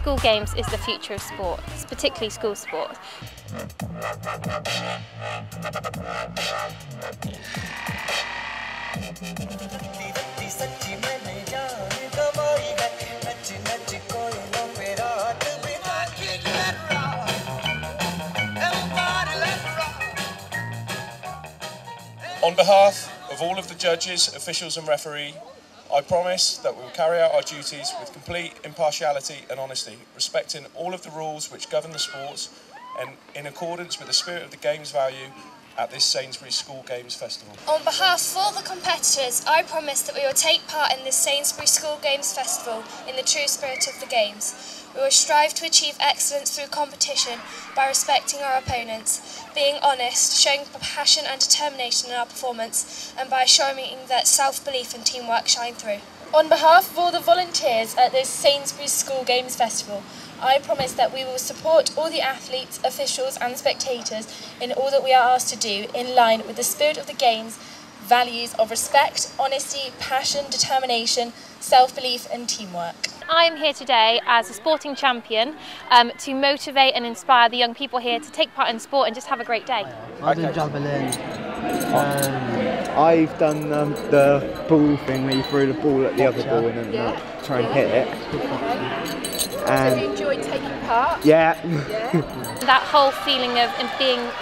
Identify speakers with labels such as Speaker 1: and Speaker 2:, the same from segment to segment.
Speaker 1: School games is the future of sport, particularly school sport.
Speaker 2: On behalf of all of the judges, officials and referee, I promise that we will carry out our duties with complete impartiality and honesty, respecting all of the rules which govern the sports and in accordance with the spirit of the game's value at this Sainsbury's School Games Festival.
Speaker 3: On behalf of all the competitors, I promise that we will take part in this Sainsbury's School Games Festival in the true spirit of the games. We will strive to achieve excellence through competition by respecting our opponents, being honest, showing passion and determination in our performance, and by showing that self-belief and teamwork shine through. On behalf of all the volunteers at this Sainsbury's School Games Festival, I promise that we will support all the athletes, officials and spectators in all that we are asked to do in line with the spirit of the games, values of respect, honesty, passion, determination, self-belief and teamwork.
Speaker 1: I am here today as a sporting champion to motivate and inspire the young people here to take part in sport and just have a great day.
Speaker 4: I've done javelin.
Speaker 5: I've done the ball thing where you throw the ball at the other ball and then try and hit it.
Speaker 6: So you enjoyed taking part?
Speaker 5: Yeah.
Speaker 1: That whole feeling of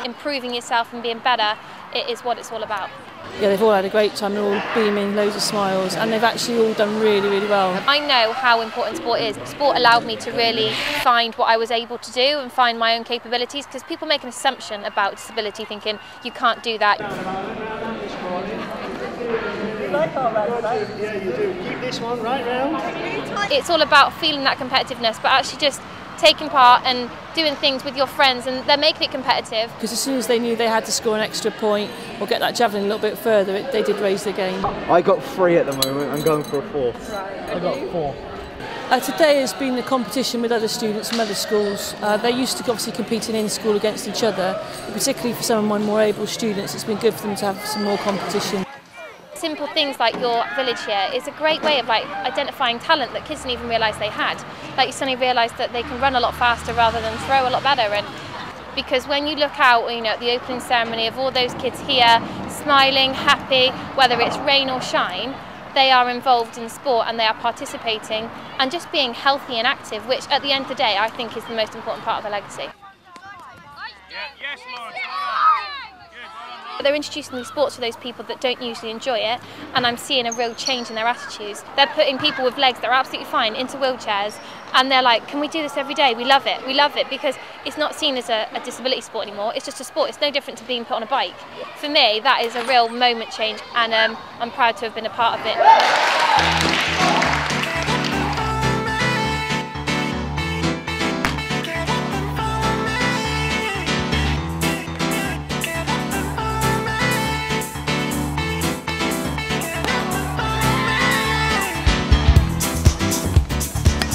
Speaker 1: improving yourself and being better, it is what it's all about.
Speaker 7: Yeah, they've all had a great time, they're all beaming, loads of smiles, and they've actually all done really, really well.
Speaker 1: I know how important sport is. Sport allowed me to really find what I was able to do and find my own capabilities, because people make an assumption about disability thinking you can't do that.
Speaker 4: Yeah, you do. Keep this one right round.
Speaker 1: It's all about feeling that competitiveness, but actually just taking part and doing things with your friends, and they're making it competitive.
Speaker 7: Because as soon as they knew they had to score an extra point or get that javelin a little bit further, they did raise the game.
Speaker 5: I got 3 at the moment, I'm going for a 4.
Speaker 4: I got 4.
Speaker 7: Today has been the competition with other students from other schools. They're used to obviously competing in school against each other, but particularly for some of my more able students, it's been good for them to have some more competition.
Speaker 1: Simple things like your village here is a great way of identifying talent that kids didn't even realise they had. Like you suddenly realise that they can run a lot faster rather than throw a lot better. And because when you look out, at the opening ceremony of all those kids here, smiling, happy, whether it's rain or shine, they are involved in sport and they are participating and just being healthy and active, which at the end of the day I think is the most important part of their legacy.
Speaker 2: Yes, Lawrence.
Speaker 1: They're introducing these sports to those people that don't usually enjoy it, and I'm seeing a real change in their attitudes. They're putting people with legs that are absolutely fine into wheelchairs, and they're like, can we do this every day? We love it, because it's not seen as a disability sport anymore, it's just a sport. It's no different to being put on a bike. For me, that is a real moment change, and I'm proud to have been a part of it.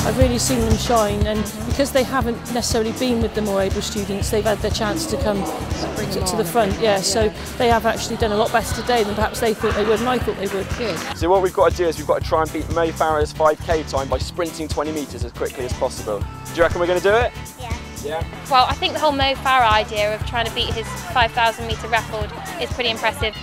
Speaker 7: I've really seen them shine, and because they haven't necessarily been with the more able students, they've had their chance to come to the front. Yeah, so they have actually done a lot better today than perhaps they thought they would, and I thought they would. Good.
Speaker 8: So what we've got to do is we've got to try and beat Mo Farah's 5k time by sprinting 20 metres as quickly as possible. Do you reckon we're going to do it?
Speaker 3: Yeah.
Speaker 8: Yeah.
Speaker 1: Well, I think the whole Mo Farah idea of trying to beat his 5,000 metre record is pretty impressive.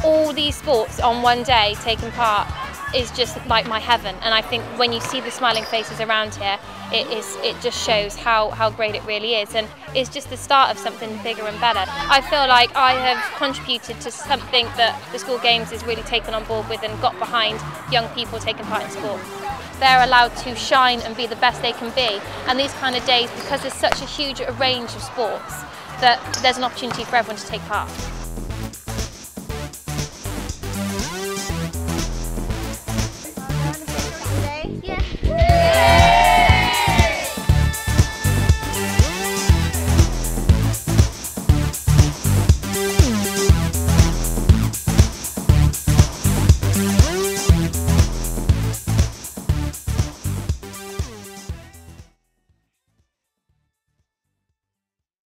Speaker 1: All these sports on one day taking part is just like my heaven, and I think when you see the smiling faces around here, it just shows how great it really is, and it's just the start of something bigger and better. I feel like I have contributed to something that the School Games is really taken on board with and got behind young people taking part in sport. They're allowed to shine and be the best they can be, and these kind of days, because there's such a huge range of sports, that there's an opportunity for everyone to take part.